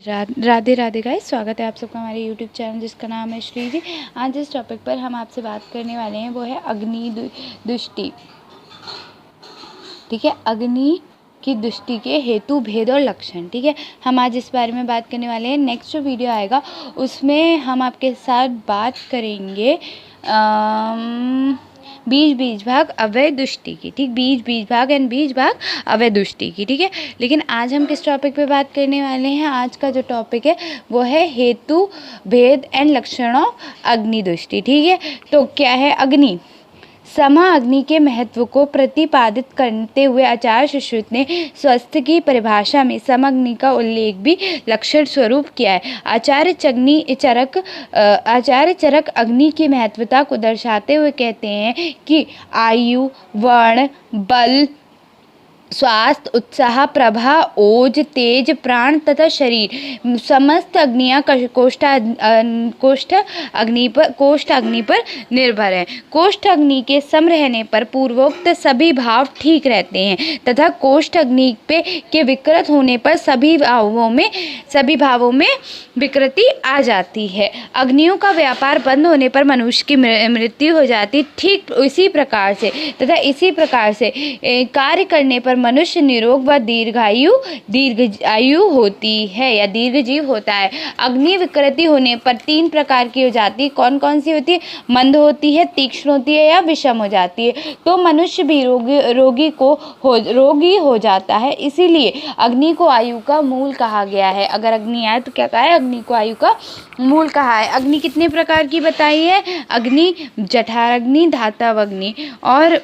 Radhe Radhe guys, स्वागत है आप सबका हमारे यूट्यूब चैनल जिसका नाम है श्री जी। आज जिस टॉपिक पर हम आपसे बात करने वाले हैं वो है अग्नि दुष्टि। ठीक है, अग्नि की दुष्टि के हेतु, भेद और लक्षण। ठीक है, हम आज इस बारे में बात करने वाले हैं। नेक्स्ट जो वीडियो आएगा उसमें हम आपके साथ बात करेंगे बीज भाग अवय दुष्टि की। ठीक, बीज भाग एंड बीज भाग अवय दुष्टि की। ठीक है, लेकिन आज हम किस टॉपिक पे बात करने वाले हैं? आज का जो टॉपिक है वो है हेतु, भेद एंड लक्षण ऑफ अग्नि दुष्टि। ठीक है, तो क्या है अग्नि? समा अग्नि के महत्व को प्रतिपादित करते हुए आचार्य सुश्रुत ने स्वस्थ की परिभाषा में समअग्नि का उल्लेख भी लक्षण स्वरूप किया है। आचार्य चरक अग्नि की महत्वता को दर्शाते हुए कहते हैं कि आयु, वर्ण, बल, स्वास्थ्य, उत्साह, प्रभा, ओज, तेज, प्राण तथा शरीर समस्त अग्नियां कोष्ठ अग्नि पर निर्भर है। कोष्ठ अग्नि के सम रहने पर पूर्वोक्त सभी भाव ठीक रहते हैं तथा कोष्ठ अग्नि के विकृत होने पर सभी भावों में विकृति आ जाती है। अग्नियों का व्यापार बंद होने पर मनुष्य की मृत्यु हो जाती। ठीक इसी प्रकार से कार्य करने पर मनुष्य निरोग व दीर्घ आयु होती है या दीर्घजीव होता है। अग्नि विकृति होने पर तीन प्रकार की हो जाती है। कौन कौन सी होती है? मंद होती है, तीक्ष्ण होती है या विषम हो जाती है। तो मनुष्य भी रोगी हो जाता है। इसीलिए अग्नि को आयु का मूल कहा गया है। अगर अग्नि आए तो क्या कहा है? अग्नि को आयु का मूल कहा है। अग्नि कितने प्रकार की बताई है? अग्नि जठराग्नि, धातवाग्नि और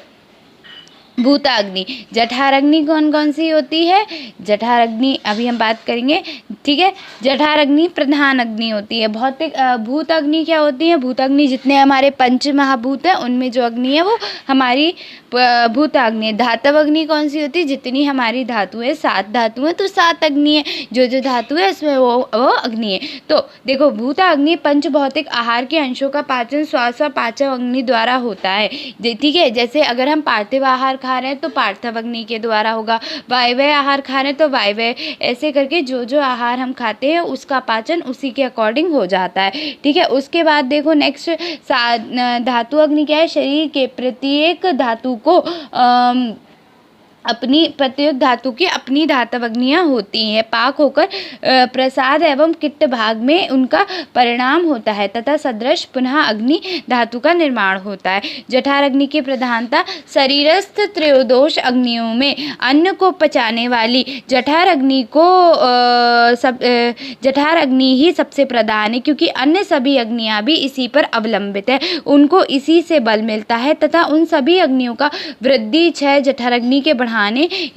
भूताग्नि। जठराग्नि कौन कौन सी होती है? जठराग्नि अभी हम बात करेंगे। ठीक है, जठराग्नि प्रधान अग्नि होती है। भूताग्नि क्या होती है? भूताग्नि जितने हमारे पंच महाभूत हैं उनमें जो अग्नि है वो हमारी भूताग्नि है। धातवाग्नि कौन सी होती है? जितनी हमारी धातु है, 7 धातु है तो 7 अग्नि है। जो धातु है उसमें वो अग्नि है। तो देखो, भूताग्नि पंच भौतिक आहार के अंशों का पाचन श्वास व पाचन अग्नि द्वारा होता है। ठीक है, जैसे अगर हम पार्थिव आहार खा रहे हैं तो पार्थिव अग्नि के द्वारा होगा, वायव्य आहार खा रहे हैं तो वायव्य, ऐसे करके जो आहार हम खाते हैं उसका पाचन उसी के अकॉर्डिंग हो जाता है। ठीक है, उसके बाद देखो नेक्स्ट धातु अग्नि क्या है? शरीर के प्रत्येक धातु को प्रत्येक धातु की अपनी धातवग्नियाँ होती हैं। पाक होकर प्रसाद एवं किट्ट भाग में उनका परिणाम होता है तथा सदृश पुनः अग्नि धातु का निर्माण होता है। जठराग्नि की प्रधानता शरीरस्थ त्रयोदश अग्नियों में अन्न को पचाने वाली जठराग्नि ही सबसे प्रधान है, क्योंकि अन्य सभी अग्नियाँ भी इसी पर अवलंबित है। उनको इसी से बल मिलता है तथा उन सभी अग्नियों का वृद्धि क्षय जठराग्नि के बढ़ाने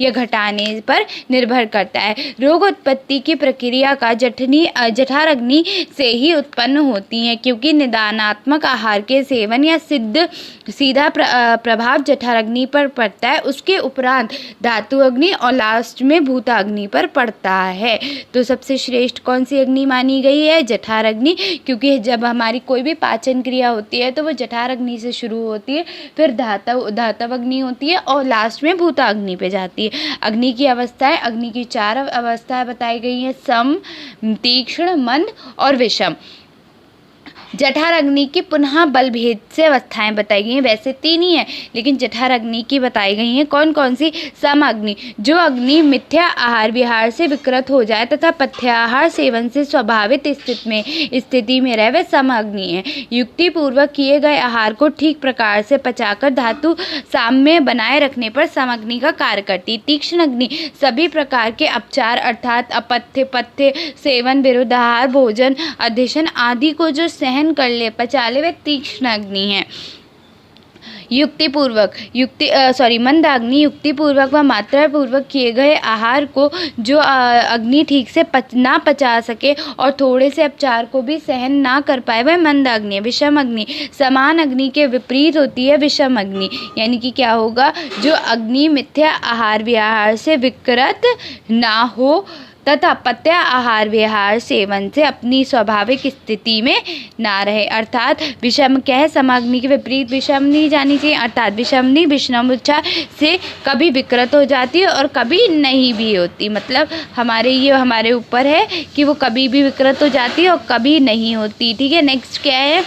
या घटाने पर निर्भर करता है। रोग उत्पत्ति की प्रक्रिया का जठराग्नि से ही उत्पन्न होती है, क्योंकि निदानात्मक आहार के सेवन या सीधा प्रभाव जठराग्नि पर पड़ता है। उसके उपरांत धातु अग्नि और लास्ट में भूताग्नि पर पड़ता है। तो सबसे श्रेष्ठ कौन सी अग्नि मानी गई है? जठराग्नि, क्योंकि जब हमारी कोई भी पाचन क्रिया होती है तो वो जठराग्नि से शुरू होती है, फिर धातवाग्नि होती है और लास्ट में भूताग्नि पे जाती है। अग्नि की अवस्थाएं, अग्नि की 4 अवस्थाएं बताई गई हैं: सम, तीक्ष्ण, मंद और विषम। जठराग्नि की पुनः बल भेद से अवस्थाएं बताई गई हैं। वैसे 3 ही है, लेकिन जठराग्नि की बताई गई हैं। कौन कौन सी? सम अग्नि, जो अग्नि मिथ्या आहार विहार से विकृत हो जाए तथा पथ्याहार सेवन से स्वाभाविक स्थिति में रहे, वह सम अग्नि है। युक्ति पूर्वक किए गए आहार को ठीक प्रकार से पचाकर धातु साम्य बनाए रखने पर सम अग्नि का कार्य करती। तीक्ष्ण अग्नि सभी प्रकार के अपचार अर्थात अपथ्य, पथ्य, सेवन, विरुद्ध आहार, भोजन, अधिशन आदि को जो सहन कर ले, पचा ले, वे तीक्ष्ण अग्नि है। मंदाग्नि युक्ति पूर्वक व मात्रा पूर्वक किए गए आहार को जो अग्नि ठीक से ना पचा सके और थोड़े से अपचार को भी सहन ना कर पाए, वह मंदाग्नि है। विषम अग्नि समान अग्नि के विपरीत होती है। विषम अग्नि यानी कि क्या होगा? जो अग्नि मिथ्या आहार विहार से विकृत ना हो तथा पथ्य आहार विहार सेवन से अपनी स्वाभाविक स्थिति में ना रहे। अर्थात विषम क्या है, समाग्नि के विपरीत विषमनी जानी चाहिए। अर्थात विषमनी विषमोपचार से कभी विकृत हो जाती है और कभी नहीं भी होती। मतलब हमारे ऊपर है कि वो कभी भी विकृत हो जाती है और कभी नहीं होती। ठीक है, नेक्स्ट क्या है,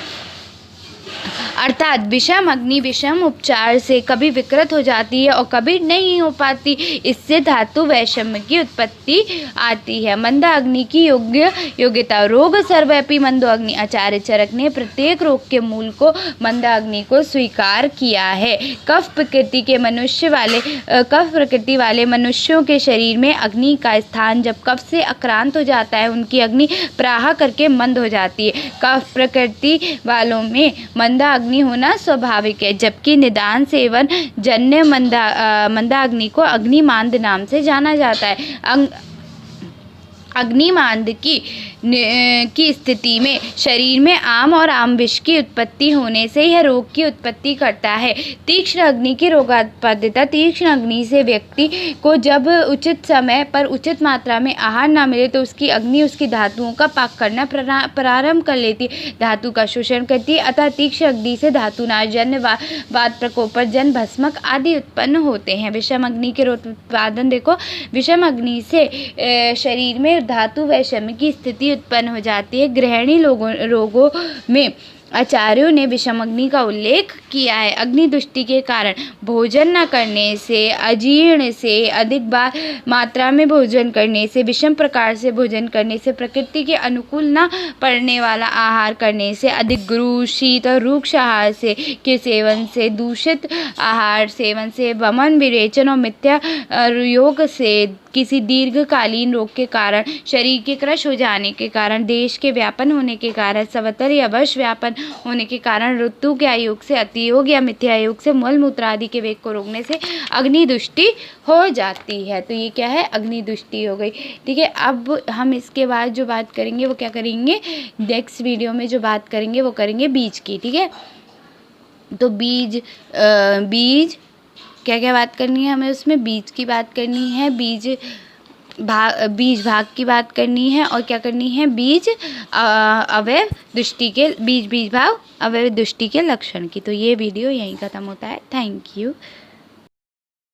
अर्थात विषम अग्नि विषम उपचार से कभी विकृत हो जाती है और कभी नहीं हो पाती। इससे धातु वैषम्य की उत्पत्ति आती है। मंदा अग्नि की योग्यता। रोग सर्वव्यापी मंदो अग्नि। आचार्य चरक ने प्रत्येक रोग के मूल को मंदा अग्नि को स्वीकार किया है। कफ प्रकृति वाले मनुष्यों के शरीर में अग्नि का स्थान जब कफ से आक्रांत हो जाता है, उनकी अग्नि प्रवाह करके मंद हो जाती है। कफ प्रकृति वालों में मंदा अग्नि होना स्वाभाविक है, जबकि निदान सेवन जन्य मंदाग्नि को अग्निमांद नाम से जाना जाता है। अग्निमांद की स्थिति में शरीर में आम और आम विष की उत्पत्ति होने से यह रोग की उत्पत्ति करता है। तीक्ष्ण अग्नि की रोगात्पादिता। तीक्ष्ण अग्नि से व्यक्ति को जब उचित समय पर उचित मात्रा में आहार न मिले तो उसकी अग्नि उसकी धातुओं का पाक करना प्रारंभ कर लेती, धातु का शोषण करती है। अतः तीक्ष्ण अग्नि से धातुनाश जन्य वात प्रकोप जन भस्मक आदि उत्पन्न होते हैं। विषम अग्नि के उत्पादन देखो, विषम अग्नि से शरीर में धातु वैषम्य की स्थिति उत्पन्न हो जाती है। गृहिणी रोगों में आचार्यों ने विषम अग्नि का उल्लेख किया है। अग्नि दुष्टि के कारण भोजन न करने से, अजीर्ण से, अधिक बार मात्रा में भोजन करने से, विषम प्रकार से भोजन करने से, प्रकृति के अनुकूल न पड़ने वाला आहार करने से, अधिक गुरु शीत और रूक्ष आहार के सेवन से, दूषित आहार सेवन से, वमन विरेचन और मिथ्या योग से, किसी दीर्घकालीन रोग के कारण, शरीर के क्रश हो जाने के कारण, देश के व्यापन होने के कारण, सवतर या वश व्यापन होने के कारण, ऋतु के आयोग से, अतियोग या मिथ्या योग से, मल मूत्र आदि के वेग को रोकने से अग्नि दुष्टि हो जाती है। तो ये क्या है, अग्नि दुष्टि हो गई। ठीक है, अब हम इसके बाद जो बात करेंगे वो क्या करेंगे, नेक्स्ट वीडियो में जो बात करेंगे वो करेंगे बीज की। ठीक है, तो बीज क्या क्या बात करनी है हमें, उसमें बीज की बात करनी है, बीज भाग की बात करनी है, और क्या करनी है, बीज अवयव दृष्टि के, बीज भाग अवयव दृष्टि के लक्षण की। तो ये वीडियो यहीं ख़त्म होता है। Thank you.